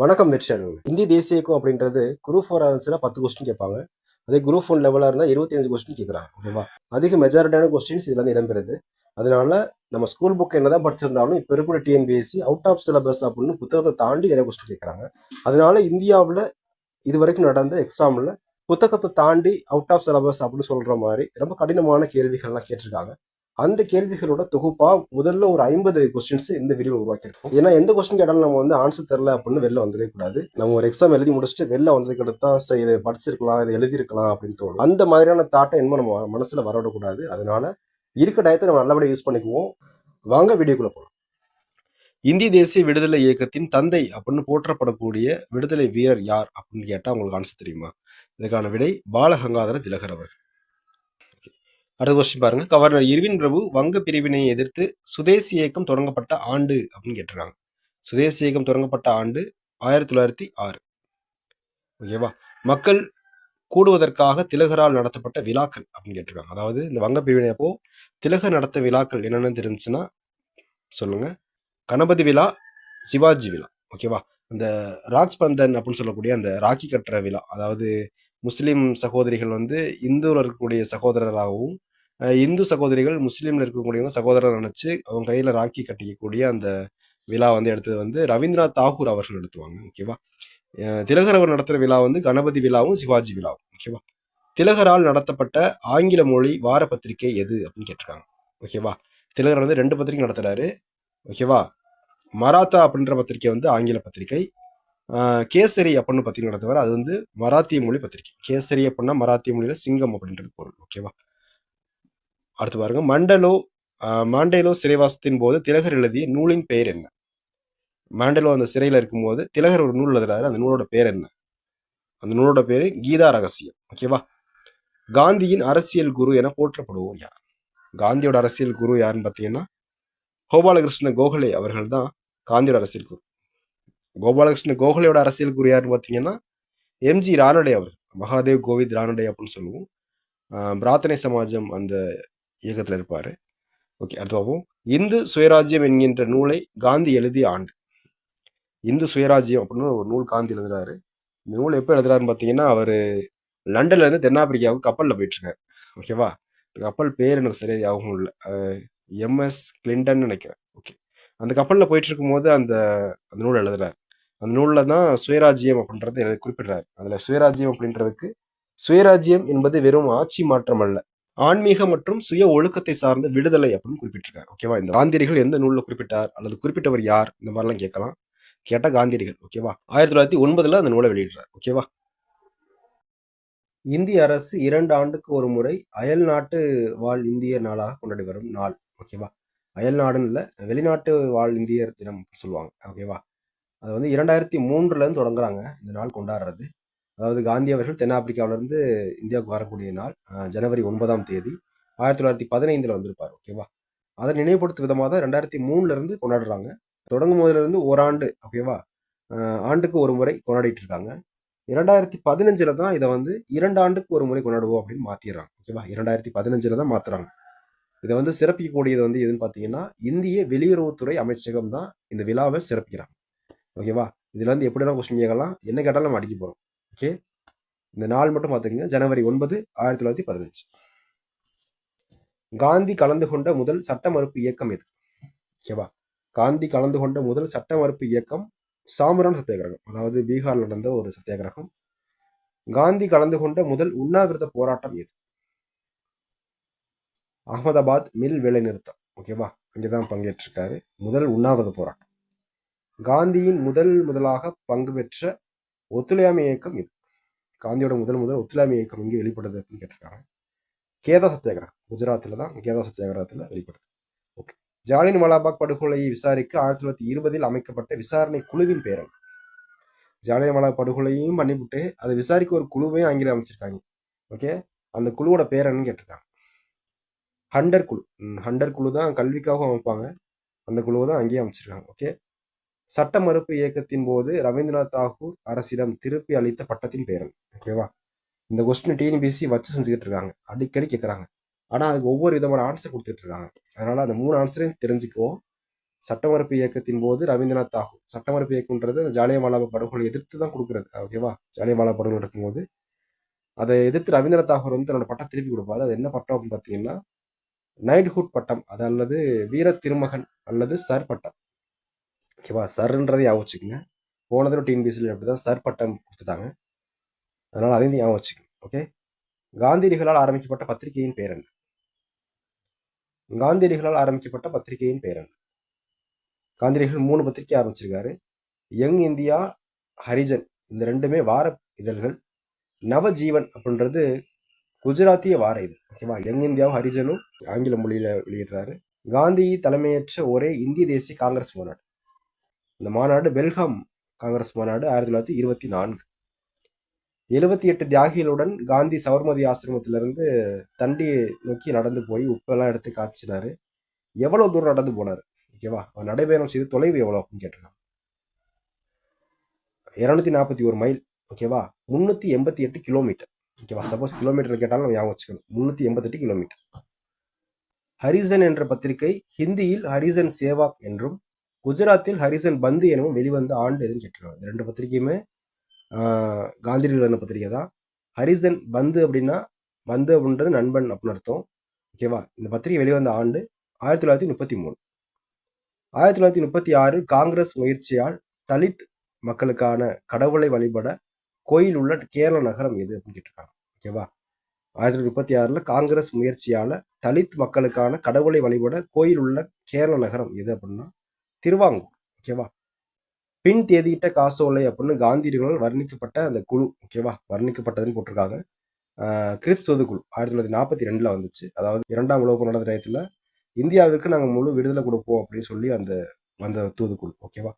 வணக்கம் வெற்றியாளர்கள். இந்திய தேசிய இயக்கம் அப்படின்றது குரூப் 4 இருந்துச்சுன்னா 10 கொஸ்டின் கேட்பாங்க. அதே குரூப் 1 லெவலாக இருந்தால் 25 கொஸ்டின் கேட்குறாங்க. ஓகேவா? அதிக மெஜாரிட்டியான கொஸ்டின்ஸ் இதுல இருந்து இடம்பெறுது. அதனால நம்ம ஸ்கூல் புக் என்னதான் படிச்சிருந்தாலும் இப்போ இருக்கிற டிஎன்பிஎஸ்சி அவுட் ஆஃப் சிலபஸ் அப்படின்னு புத்தகத்தை தாண்டி நிறைய கொஸ்டின் கேட்குறாங்க. அதனால இந்தியாவில் இது வரைக்கும் நடந்த எக்ஸாமில் புத்தகத்தை தாண்டி அவுட் ஆஃப் சிலபஸ் அப்படின்னு சொல்ற மாதிரி ரொம்ப கடினமான கேள்விகள்லாம் கேட்டிருக்காங்க. அந்த கேள்விகளோட தொகுப்பா முதல்ல ஒரு 50 கொஸ்டின்ஸ் இந்த வீடியோ உருவாக்கியிருக்கோம். ஏன்னா எந்த கொஸ்டின் கேட்டாலும் நம்ம வந்து ஆன்சர் தெரியல அப்படின்னு வெளில வந்துடவே கூடாது. நம்ம ஒரு எக்ஸாம் எழுதி முடிச்சுட்டு வெளில வந்ததுக்கு அடுத்தா சரி இதை படிச்சிருக்கலாம், இதை எழுதியிருக்கலாம் அப்படின்னு தோணும். அந்த மாதிரியான தாட்டை இன்னும் நம்ம மனசுல வரவிடக்கூடாது. அதனால இருக்க டயத்தை நம்ம நல்லபடியாக யூஸ் பண்ணிக்குவோம். வாங்க வீடியோக்குள்ள போகலாம். இந்திய தேசிய விடுதலை இயக்கத்தின் தந்தை அப்படின்னு போற்றப்படக்கூடிய விடுதலை வீரர் யார் அப்படின்னு கேட்டா உங்களுக்கு ஆன்சர் தெரியுமா? இதுக்கான விடை பாலகங்காதர திலகர் அவர்கள். அடுத்த கொஸ்டின் பாருங்க. கவர்னர் இர்வின் பிரபு வங்க பிரிவினையை எதிர்த்து சுதேசி இயக்கம் தொடங்கப்பட்ட ஆண்டு அப்படின்னு கேட்டிருக்காங்க. சுதேசி இயக்கம் தொடங்கப்பட்ட ஆண்டு 1906. ஓகேவா? மக்கள் கூடுவதற்காக திலகரால் நடத்தப்பட்ட விழாக்கள் அப்படின்னு கேட்டிருக்காங்க. அதாவது இந்த வங்க பிரிவினை அப்போ திலகர் நடத்த விழாக்கள் என்னென்னு தெரிஞ்சுன்னா சொல்லுங்க. கணபதி விழா, சிவாஜி விழா. ஓகேவா? அந்த ராஜ்பந்தன் அப்படின்னு சொல்லக்கூடிய அந்த ராக்கி கட்டுற விழா, அதாவது முஸ்லீம் சகோதரிகள் வந்து இந்துவில் இருக்கக்கூடிய சகோதரராகவும் இந்து சகோதரிகள் முஸ்லீம்ல இருக்கக்கூடியவங்க சகோதரர் நினைச்சு அவங்க கையில ராக்கி கட்டிக்கக்கூடிய அந்த விழா வந்து எடுத்தது வந்து ரவீந்திரநாத் தாகூர் அவர்கள் நடத்துவாங்க. ஓகேவா? திலகர் அவர் நடத்துகிற விழா வந்து கணபதி விழாவும் சிவாஜி விழாவும். ஓகேவா? திலகரால் நடத்தப்பட்ட ஆங்கில மொழி வார பத்திரிகை எது அப்படின்னு கேட்டிருக்காங்க. ஓகேவா? திலகர் வந்து 2 பத்திரிகை நடத்துறாரு. ஓகேவா? மராத்தா அப்படின்ற பத்திரிகை வந்து ஆங்கில பத்திரிகை. கேசரி அப்படின்னு பத்திரிகை நடத்துவார். அது வந்து மராத்திய மொழி பத்திரிகை. கேசரி அப்படின்னா மராத்திய மொழியில சிங்கம் அப்படின்றது பொருள். ஓகேவா? அடுத்து பாருங்க. மாண்டேலோ சிறைவாசத்தின் போது திலகர் எழுதிய நூலின் பெயர் என்ன? மாண்டேலோ அந்த சிறையில இருக்கும்போது திலகர் ஒரு நூல் எழுதுறாரு. அந்த நூலோட பேர் என்ன? அந்த நூலோட பேரு கீதா ரகசியம். ஓகேவா? காந்தியின் அரசியல் குரு என போற்றப்படுவோர் யார்? காந்தியோட அரசியல் குரு யாருன்னு பார்த்தீங்கன்னா கோபாலகிருஷ்ண கோகலே அவர்கள் தான் காந்தியோட அரசியல் குரு. கோபாலகிருஷ்ண கோகலேயோட அரசியல் குரு யாருன்னு பார்த்தீங்கன்னா எம்ஜி ரானடே அவர். மகாதேவ் கோவிந்த் ரானடே அப்படின்னு சொல்லுவோம். பிரார்த்தனை சமாஜம் அந்த இயக்கத்தில் இருப்பாரு. ஓகே, அடுத்து பார்ப்போம். இந்து சுயராஜ்யம் என்கின்ற நூலை காந்தி எழுதிய ஆண்டு. இந்து சுயராஜ்யம் அப்படின்னு ஒரு நூல் காந்தி எழுதுறாரு. இந்த நூல் எப்போ எழுதுறாருன்னு பார்த்தீங்கன்னா அவர் லண்டன்ல இருந்து தென்னாப்பிரிக்காவுக்கு கப்பலில் போயிட்டு இருக்காரு. ஓகேவா? கப்பல் பேர் எனக்கு சரியா ஞாபகம் இல்லை. எம்எஸ் கிளின்டன் நினைக்கிறேன். ஓகே, அந்த கப்பலில் போயிட்டு இருக்கும்போது அந்த நூல் எழுதுறாரு. அந்த நூலில் தான் சுயராஜ்யம் அப்படின்றத குறிப்பிடுறாரு. அதில் சுயராஜ்யம் அப்படின்றதுக்கு சுயராஜ்யம் என்பது வெறும் ஆட்சி மாற்றம் அல்ல, ஆன்மீக மற்றும் சுய ஒழுக்கத்தை சார்ந்த விடுதலை அப்படின்னு குறிப்பிட்டிருக்காரு. ஓகேவா? இந்த காந்தியடிகள் எந்த நூலில் குறிப்பிட்டார் அல்லது குறிப்பிட்டவர் யார், இந்த மாதிரிலாம் கேட்கலாம். கேட்டால் காந்தியடிகள். ஓகேவா? 1909 அந்த நூலை வெளியிடுறார். ஓகேவா? இந்திய அரசு 2 ஆண்டுக்கு ஒரு முறை அயல் நாட்டு வாழ் இந்தியர் நாளாக கொண்டாடி வரும் நாள். ஓகேவா? அயல் நாடுன்னு இல்லை, வெளிநாட்டு வாழ் இந்தியர் தினம் சொல்லுவாங்க. ஓகேவா? அது வந்து 2003 தொடங்குறாங்க இந்த நாள் கொண்டாடுறது. அதாவது காந்தி அவர்கள் தென்னாப்பிரிக்காவிலிருந்து இந்தியாவுக்கு வரக்கூடிய நாள் ஜனவரி 9ஆம் தேதி 1915 வந்திருப்பார். ஓகேவா? அதை நினைவுபடுத்தும் விதமாக தான் 2003 கொண்டாடுறாங்க. தொடங்கும் போதிலிருந்து ஓராண்டு. ஓகேவா? ஆண்டுக்கு ஒரு முறை கொண்டாடிட்டு இருக்காங்க. 2015 தான் இதை வந்து 2 ஆண்டுக்கு ஒரு முறை கொண்டாடுவோம் அப்படின்னு மாத்திடுறாங்க. ஓகேவா? 2015 தான் மாத்துறாங்க. இதை வந்து சிறப்பிக்கக்கூடியது வந்து எதுன்னு பார்த்தீங்கன்னா இந்திய வெளியுறவுத்துறை அமைச்சகம் தான் இந்த விழாவை சிறப்பிக்கிறாங்க. ஓகேவா? இதுல இருந்து எப்படிலாம் கொஸ்டின் கேட்கலாம், என்ன கேட்டாலும் நம்ம அடிக்க போறோம். ஓகே, இந்த நாள் மட்டும் பார்த்துக்கங்க. ஜனவரி 9, 1915. காந்தி கலந்து கொண்ட முதல் சட்ட மறுப்பு இயக்கம் எது? ஓகேவா? காந்தி கலந்து கொண்ட முதல் சட்ட மறுப்பு இயக்கம் சாமுரான் சத்தியாகிரகம். அதாவது பீகார் நடந்த ஒரு சத்தியாகிரகம். காந்தி கலந்து கொண்ட முதல் உண்ணாவிரத போராட்டம் எது? அகமதாபாத் மில் வேலை நிறுத்தம். ஓகேவா? அங்கேதான் பங்கேற்றிருக்காரு. முதல் உண்ணாவிரத போராட்டம். காந்தியின் முதலாக பங்கு பெற்ற ஒத்துழையாமை இயக்கம் இது. காந்தியோட முதல் ஒத்துழையாமை இயக்கம் இங்கே வெளிப்படுது அப்படின்னு கேட்டிருக்காங்க. கேதா சத்தியாகிரகம். குஜராத்தில் தான் கேதா சத்தியாகிரகத்தில் வெளிப்படுது. ஓகே, ஜாலியன் வாலாபாக் படுகொலையை விசாரிக்க 1920 அமைக்கப்பட்ட விசாரணை குழுவின் பேரன். ஜாலியன் வாலாபாக் படுகொலையும் பண்ணிவிட்டு அதை விசாரிக்க ஒரு குழுவையும் ஆங்கிலம் அமைச்சிருக்காங்க. ஓகே, அந்த குழுவோட பேரன்னு கேட்டிருக்காங்க. ஹண்டர் குழு. ஹண்டர் குழு தான் கல்விக்காக அமைப்பாங்க. அந்த குழுவை தான் அங்கேயே அமைச்சிருக்காங்க. ஓகே, சட்ட மறுப்பு இயக்கத்தின் போது ரவீந்திரநாத் தாகூர் அரசிடம் திருப்பி அளித்த பட்டத்தின் பேரன். ஓகேவா? இந்த கொஸ்டின் டிஎன்பிஎஸ்சி வச்சு செஞ்சுக்கிட்டு இருக்காங்க, அடிக்கடி கேட்குறாங்க. ஆனால் அதுக்கு ஒவ்வொரு விதமான ஆன்சர் கொடுத்துட்டு இருக்காங்க. அதனால அந்த 3 ஆன்சரையும் தெரிஞ்சுக்குவோம். சட்டமறுப்பு இயக்கத்தின் போது ரவீந்திரநாத் தாகூர், சட்டமறுப்பு இயக்கம்ன்றது ஜாலியன்வாலா படுகொலை எதிர்த்து தான் கொடுக்குறது, ஓகேவா? ஜாலியன்வாலா படுகொலை நடக்கும்போது அதை எதிர்த்து ரவீந்திரநாத் தாகூர் வந்து தன்னோட பட்டம் திருப்பி கொடுப்பாரு. அது என்ன பட்டம் அப்படின்னு பார்த்தீங்கன்னா நைட்ஹுட் பட்டம், அது அல்லது வீர திருமகன் அல்லது சர் பட்டம், ஓகேவா? சர்ன்றதை ஞாபகம் வச்சுக்கோங்க. போன தடவை டிஎன்பிஎஸ்சியில் அப்படிதான் சர் பட்டம் கொடுத்துட்டாங்க, அதனால அதையும் ஞாபகம் வச்சுக்கோங்க. ஓகே, காந்தியடிகளால் ஆரம்பிக்கப்பட்ட பத்திரிகையின் பேர் என்ன? காந்தியடிகளால் ஆரம்பிக்கப்பட்ட பத்திரிகையின் பேர் என்ன? காந்தியடிகள் 3 பத்திரிகை ஆரம்பிச்சிருக்காரு. யங் இந்தியா, ஹரிஜன், இந்த ரெண்டுமே வார இதழ்கள். நவஜீவன் அப்படின்றது குஜராத்திய வார இதழ், ஓகேவா? யங் இந்தியாவும் ஹரிஜனும் ஆங்கில மொழியில வெளியிடுறாரு. காந்தி தலைமையேற்ற ஒரே இந்திய தேசிய காங்கிரஸ் மாநாடு, இந்த மாநாடு பெல்காம் காங்கிரஸ் மாநாடு 1924. 78 தியாகிகளுடன் காந்தி சபர்மதி ஆசிரமத்திலிருந்து தண்டி நோக்கி நடந்து போய் உப்பெல்லாம் எடுத்து காய்ச்சினாரு. எவ்வளவு தூரம் நடந்து போனாரு, ஓகேவா? அவர் நடைபயணம் செய்த தொலைவு எவ்வளவு அப்படின்னு கேட்டிருக்காங்க. 241 மைல், ஓகேவா? 388 கிலோமீட்டர், ஓகேவா? சப்போஸ் கிலோமீட்டர் கேட்டாலும் நம்ம ஞாபகம் வச்சுக்கணும். 388 கிலோமீட்டர். ஹரிசன் என்ற பத்திரிகை ஹிந்தியில் ஹரிசன் சேவாக் என்றும் குஜராத்தில் ஹரிசன் பந்து எனவும் வெளிவந்த ஆண்டு எதுன்னு கேட்டிருக்காங்க. இந்த 2 பத்திரிகையுமே காந்தியடிகள் பத்திரிகை தான். ஹரிசன் பந்து அப்படின்னா, பந்து அப்படின்றது நண்பன் அப்படின்னு அர்த்தம், ஓகேவா? இந்த பத்திரிகை வெளிவந்த ஆண்டு 1933. 1936 காங்கிரஸ் முயற்சியால் தலித் மக்களுக்கான கடவுளை வழிபட கோயில் உள்ள கேரள நகரம் எது அப்படின்னு கேட்டிருக்காங்க, ஓகேவா? 1936 காங்கிரஸ் முயற்சியால தலித் மக்களுக்கான கடவுளை வழிபட கோயில் உள்ள கேரள நகரம் எது அப்படின்னா திருவாங்கூர், ஓகேவா? பின் தேதியிட்ட காசோலை அப்படின்னு காந்தியடிகளால் வர்ணிக்கப்பட்ட அந்த குழு, ஓகேவா? வர்ணிக்கப்பட்டதுன்னு போட்டிருக்காங்க. கிரிப்ஸ் தூதுக்குழு 1942 வந்துச்சு. அதாவது 2ஆம் உலகப் போர் நடந்த நேரத்தில் இந்தியாவிற்கு நாங்கள் முழு விடுதலை கொடுப்போம் அப்படின்னு சொல்லி அந்த தூதுக்குழு, ஓகேவா?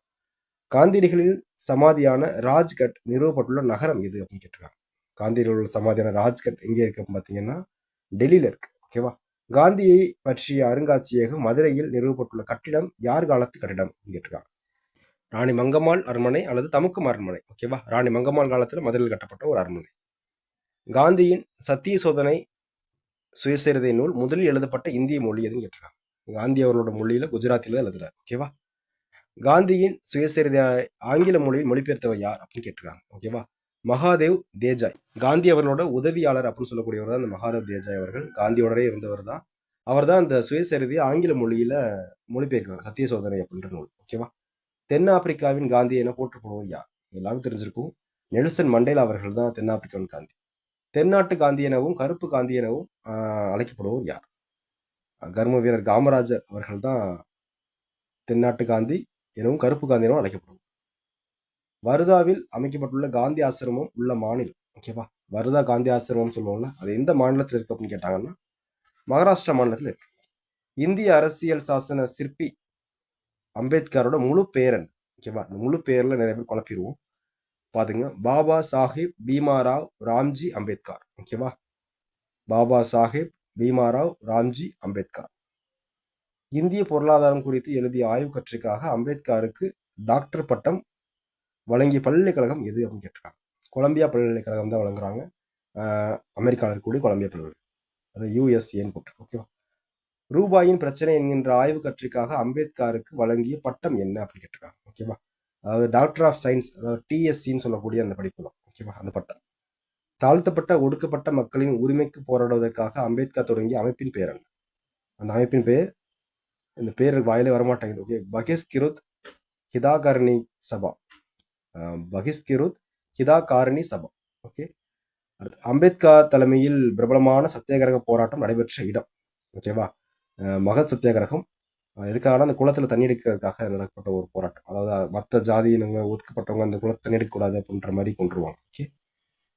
காந்தியடிகளின் சமாதியான ராஜ்கட் நிறுவப்பட்டுள்ள நகரம் எது அப்படின்னு கேட்டிருக்காங்க. காந்தியடிகளோட சமாதியான ராஜ்கட் எங்கே இருக்கு அப்படின்னு பார்த்தீங்கன்னா டெல்லியில இருக்கு, ஓகேவா? காந்தியை பற்றிய அருங்காட்சியகம் மதுரையில் நிறுவப்பட்டுள்ள கட்டிடம் யார் காலத்து கட்டிடம் அப்படின்னு கேட்டிருக்காங்க. ராணி மங்கம்மாள் அரண்மனை அல்லது தமுக்கம் அரண்மனை, ஓகேவா? ராணி மங்கம்மாள் காலத்தில் மதுரையில் கட்டப்பட்ட ஒரு அரண்மனை. காந்தியின் சத்திய சோதனை சுயசரிதை நூல் முதலில் எழுதப்பட்ட இந்திய மொழி எதுன்னு கேட்டிருக்காங்க. காந்தி அவர்களோட மொழியில குஜராத்தில தான் எழுதுறாரு, ஓகேவா? காந்தியின் சுயசரிதை ஆங்கில மொழியில் மொழிபெயர்த்தவர் யார் அப்படின்னு கேட்டிருக்காங்க, ஓகேவா? மகாதேவ் தேஜாய். காந்தி அவர்களோட உதவியாளர் அப்படின்னு சொல்லக்கூடியவர் தான் இந்த மகாதேவ் தேஜாய் அவர்கள். காந்தியோடரே இருந்தவர் தான். அவர் தான் இந்த சுயசரிதையை ஆங்கில மொழியில மொழிபெயர்க்கிறார், சத்திய சோதனை அப்படின்ற நூல், ஓகேவா? தென்னாப்பிரிக்காவின் காந்தி என போற்றப்படுவோர் யார்? எல்லாரும் தெரிஞ்சிருக்கும், நெல்சன் மண்டேலா அவர்கள் தான் தென்னாப்பிரிக்காவின் காந்தி. தென்னாட்டு காந்தி எனவும் கருப்பு காந்தி எனவும் அழைக்கப்படுவோர் யார்? கர்ம வீரர் காமராஜர் அவர்கள் தான் தென்னாட்டு காந்தி எனவும் கருப்பு காந்தி எனவும் அழைக்கப்படுவோம். வருதாவில் அமைக்கப்பட்டுள்ள காந்தி ஆசிரமம் உள்ள மாநிலம், ஓகேவா? வருதா காந்தி ஆசிரமம் சொல்லுவோம்ல, அது எந்த மாநிலத்தில் இருக்கு அப்படின்னு கேட்டாங்கன்னா மகாராஷ்டிரா மாநிலத்தில் இருக்கு. இந்திய அரசியல் சாசன சிற்பி அம்பேத்கரோட முழு பேர் என்ன, ஓகேவா? இந்த முழு பேர்ல நிறைய பேர் குழப்பிடுவோம், பாத்துங்க. பாபா சாஹிப் பீமாராவ் ராம்ஜி அம்பேத்கர், ஓகேவா? பாபா சாஹிப் பீமாராவ் ராம்ஜி அம்பேத்கர். இந்திய பொருளாதாரம் குறித்து எழுதிய ஆய்வு கட்டுரைக்காக அம்பேத்கருக்கு டாக்டர் பட்டம் வழங்கிய பல்கலைக்கழகம் எது அப்படின்னு கேட்டிருக்காங்க. கொலம்பியா பல்கலைக்கழகம் தான் வழங்குறாங்க. அமெரிக்காவில் இருக்கக்கூடிய கொலம்பியா பல்கலைக்கழகம், அது யூஎஸ்ஏன்னு போட்டிருக்கு, ஓகேவா? ரூபாயின் பிரச்சனை என்கின்ற ஆய்வு கட்டுரைக்காக அம்பேத்கருக்கு வழங்கிய பட்டம் என்ன அப்படின்னு கேட்டிருக்காங்க, ஓகேவா? அதாவது டாக்டர் ஆஃப் சயின்ஸ், அதாவது டிஎஸ்சின்னு சொல்லக்கூடிய அந்த படிப்பு தான், ஓகேவா? அந்த பட்டம். தாழ்த்தப்பட்ட ஒடுக்கப்பட்ட மக்களின் உரிமைக்கு போராடுவதற்காக அம்பேத்கர் தொடங்கிய அமைப்பின் பேர் என்ன? அந்த அமைப்பின் பேர், இந்த பேர் வாயிலே வரமாட்டேங்குது, ஓகே. பகிஷ்கிருத் ஹிதாகர்ணி சபா, பகிஷ்கிருத் ஹிதாகாரணி சபா, ஓகே. அடுத்து அம்பேத்கர் தலைமையில் பிரபலமான சத்தியாகிரக போராட்டம் நடைபெற்ற இடம், ஓகேவா? மகத் சத்தியாகிரகம். எதுக்காக அந்த குளத்துல தண்ணி எடுக்கிறதுக்காக நடக்கப்பட்ட ஒரு போராட்டம். அதாவது மற்ற ஜாதியினங்க ஒதுக்கப்பட்டவங்க அந்த குளத்தை தண்ணி எடுக்கக்கூடாது அப்படின்ற மாதிரி கொண்டுருவாங்க, ஓகே.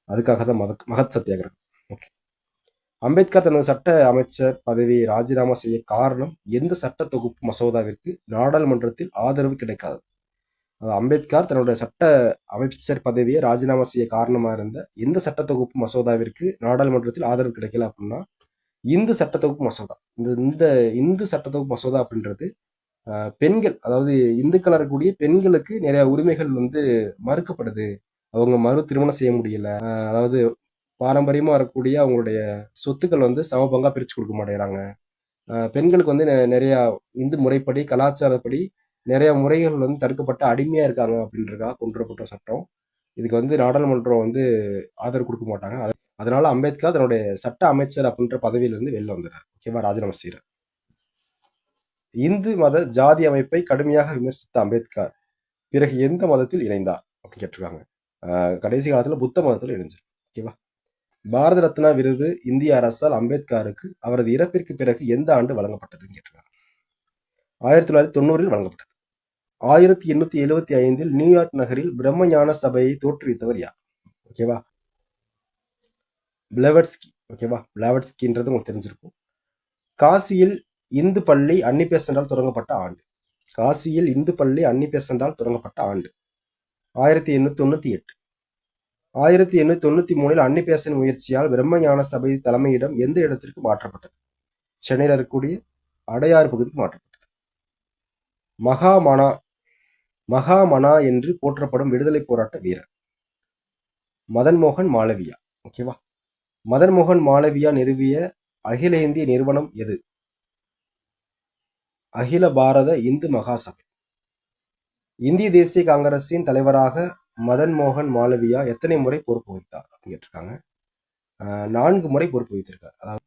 அதுக்காக தான் மகத் சத்தியாகிரகம், ஓகே. அம்பேத்கர் தனது சட்ட அமைச்சர் பதவியை ராஜினாமா செய்ய காரணம் எந்த சட்ட தொகுப்பு மசோதாவிற்கு நாடாளுமன்றத்தில் ஆதரவு கிடைக்காது? அம்பேத்கர் தன்னுடைய சட்ட அமைச்சர் பதவியை ராஜினாமா செய்ய காரணமா இருந்த எந்த சட்ட தொகுப்பு மசோதாவிற்கு நாடாளுமன்றத்தில் ஆதரவு கிடைக்கல அப்படின்னா இந்து சட்ட தொகுப்பு மசோதா. இந்த இந்து சட்ட தொகுப்பு மசோதா அப்படின்றது பெண்கள், அதாவது இந்துக்கள் இருக்கக்கூடிய பெண்களுக்கு நிறைய உரிமைகள் மறுக்கப்படுது, அவங்க மறு திருமணம் செய்ய முடியல, அதாவது பாரம்பரியமா வரக்கூடிய அவங்களுடைய சொத்துக்கள் சம பங்கா பிரிச்சு கொடுக்க மாட்டேங்கிறாங்க, பெண்களுக்கு வந்து நிறையா இந்து முறைப்படி கலாச்சாரப்படி நிறைய முறைகள் வந்து தடுக்கப்பட்ட அடிமையாக இருக்காங்க அப்படின்றதுக்காக கொண்டு வரப்பட்ட சட்டம். இதுக்கு வந்து நாடாளுமன்றம் வந்து ஆதரவு கொடுக்க மாட்டாங்க. அதனால அம்பேத்கர் தன்னுடைய சட்ட அமைச்சர் அப்படின்ற பதவியிலிருந்து வெளில வந்துடுறார். ஓகேவா, ராஜினாமா செய்கிறார். இந்து மத ஜாதி அமைப்பை கடுமையாக விமர்சித்த அம்பேத்கர் பிறகு எந்த மதத்தில் இணைந்தார் அப்படின்னு கேட்டிருக்காங்க. கடைசி காலத்துல புத்த மதத்தில் இணைஞ்சார். ஓகேவா. பாரத ரத்னா விருது இந்திய அரசால் அம்பேத்கருக்கு அவரது இறப்பிற்கு பிறகு எந்த ஆண்டு வழங்கப்பட்டதுன்னு கேட்டிருக்காங்க. 1990 வழங்கப்பட்டது. 1875 நியூயார்க் நகரில் பிரம்ம ஞான சபையை தோற்றுவித்தவர் யார்? ஓகேவா, பிளவட்ஸ்கி. ஓகேவா, பிளவட்ஸ்கின்றது உங்களுக்கு தெரிஞ்சிருக்கும். காசியில் இந்து பள்ளி அன்னி பெசன்டால் தொடங்கப்பட்ட ஆண்டு. காசியில் இந்து பள்ளி அன்னி பெசன்டால் தொடங்கப்பட்ட ஆண்டு 1898. 1893 அன்னி பெசன்ட் முயற்சியால் பிரம்ம ஞான சபை தலைமையிடம் எந்த இடத்திற்கு மாற்றப்பட்டது? சென்னையில் இருக்கக்கூடிய அடையாறு பகுதிக்கு மாற்றப்பட்டது. மகாமனா என்று போற்றப்படும் விடுதலை போராட்ட வீரர் மதன் மோகன் மாளவியா. ஓகேவா. மதன் மோகன் மாளவியா நிறுவிய அகில இந்திய நிறுவனம் எது? அகில பாரத இந்து மகாசபை. இந்திய தேசிய காங்கிரசின் தலைவராக மதன் மோகன் மாளவியா எத்தனை முறை பொறுப்பு வகித்தார் அப்படின்னு கேட்டிருக்காங்க. 4 முறை பொறுப்பு வகித்திருக்கார். அதாவது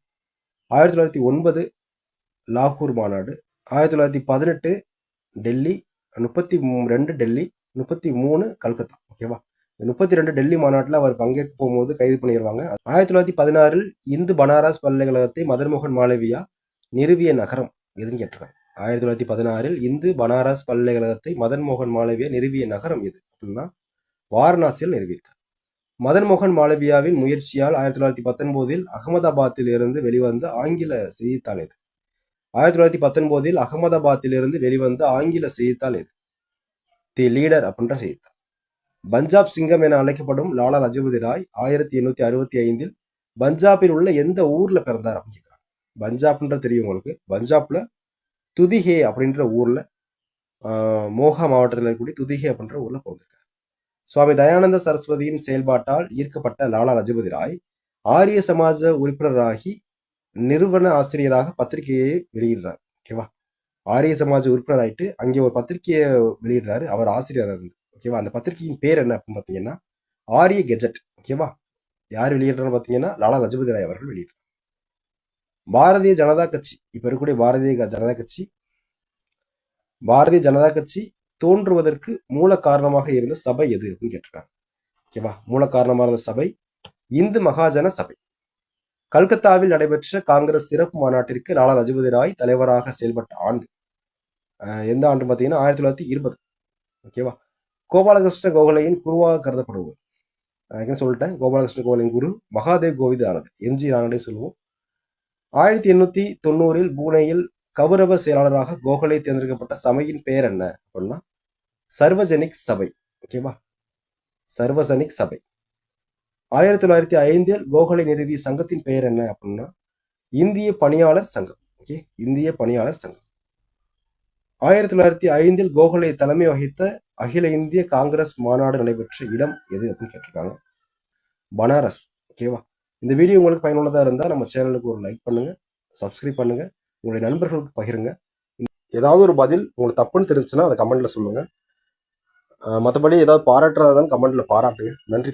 1909 லாகூர் மாநாடு, 1918 டெல்லி, 32 டெல்லி, 33 கல்கத்தா. ஓகேவா. 32 டெல்லி மாநாட்டில் அவர் பங்கேற்க போகும்போது கைது பண்ணிடுவாங்க. 1916 இந்து பனாரஸ் பல்கலைக்கழகத்தை மதன் மோகன் மாளவியா நிறுவிய நகரம் எதுன்னு கேட்டிருக்காங்க. 1916 இந்து பனாரஸ் பல்கலைக்கழகத்தை மதன் மோகன் மாளவியா நிறுவிய நகரம் எது அப்படின்னா வாரணாசியில் நிறுவியிருக்கார். மதன் மோகன் மாளவியாவின் முயற்சியால் 1919 அகமதாபாத்தில் இருந்து வெளிவந்த ஆங்கில செய்தித்தாள் எது? 1919 அகமதாபாத்தில் இருந்து வெளிவந்த ஆங்கில செய்தித்தாள் எது? தி லீடர் அப்படின்ற செய்தித்தாள். பஞ்சாப் சிங்கம் என அழைக்கப்படும் லாலா லஜபதி ராய் 1865 பஞ்சாபில் உள்ள எந்த ஊர்ல பிறந்தார் அப்படின்னு கேட்கிறாங்க. பஞ்சாப்ன்ற தெரியும் உங்களுக்கு. பஞ்சாப்ல துதிகே அப்படின்ற ஊர்ல, மோகா மாவட்டத்தில் இருக்கக்கூடிய துதிகே அப்படின்ற ஊர்ல பிறந்திருக்காரு. சுவாமி தயானந்த சரஸ்வதியின் செயல்பாட்டால் ஈர்க்கப்பட்ட லாலா லஜபதி ராய் ஆரிய சமாஜ உறுப்பினராகி நிறுவன ஆசிரியராக பத்திரிகையை வெளியிடுறார். ஓகேவா. ஆரிய சமாஜ உறுப்பினர் ஆயிட்டு அங்கே ஒரு பத்திரிகையை வெளியிடுறாரு. அவர் ஆசிரியர் இருந்து. ஓகேவா. அந்த பத்திரிகையின் பேர் என்ன அப்படின்னு பார்த்தீங்கன்னா ஆரிய கெஜட். ஓகேவா. யார் வெளியிடுறான்னு பார்த்தீங்கன்னா லாலா லஜபதி ராய் அவர்கள் வெளியிடுறார். பாரதிய ஜனதா கட்சி, இப்ப இருக்கக்கூடிய பாரதிய ஜனதா கட்சி தோன்றுவதற்கு மூல காரணமாக இருந்த சபை எது அப்படின்னு கேட்டிருக்காங்க. ஓகேவா. மூல காரணமாக இருந்த சபை இந்து மகாஜன சபை. கல்கத்தாவில் நடைபெற்ற காங்கிரஸ் சிறப்பு மாநாட்டிற்கு லாலா லஜபதி ராய் தலைவராக செயல்பட்ட ஆண்டு எந்த ஆண்டு பார்த்தீங்கன்னா 1920. ஓகேவா. கோபாலகிருஷ்ண கோகலையின் குருவாக கருதப்படுவது சொல்லிட்டேன். கோபாலகிருஷ்ண கோகலையின் குரு மகாதேவ் கோவிந்த் ஆனந்த், எம்ஜி ரானடே சொல்லுவோம். 1890 பூனேயில் கௌரவ செயலாளராக கோகலே தேர்ந்தெடுக்கப்பட்ட சபையின் பெயர் என்ன அப்படின்னா சர்வஜனிக் சபை. ஓகேவா. சர்வஜனிக் சபை. 1905 கோகலே நிறுவிய சங்கத்தின் பெயர் என்ன அப்படின்னா இந்திய பணியாளர் சங்கம். ஓகே, இந்திய பணியாளர் சங்கம். 1905 கோகலே தலைமை வகித்த அகில இந்திய காங்கிரஸ் மாநாடு நடைபெற்ற இடம் எது அப்படின்னு கேட்டிருக்காங்க. பனாரஸ். ஓகேவா. இந்த வீடியோ உங்களுக்கு பயனுள்ளதாக இருந்தால் நம்ம சேனலுக்கு ஒரு லைக் பண்ணுங்க, சப்ஸ்கிரைப் பண்ணுங்க, உங்களுடைய நண்பர்களுக்கு பகிருங்க. ஏதாவது ஒரு பதில் உங்களுக்கு தப்புன்னு தெரிஞ்சுன்னா அதை கமெண்ட்ல சொல்லுங்க. மற்றபடி ஏதாவது பாராட்டுறதா கமெண்ட்ல பாராட்டுங்க. நன்றி.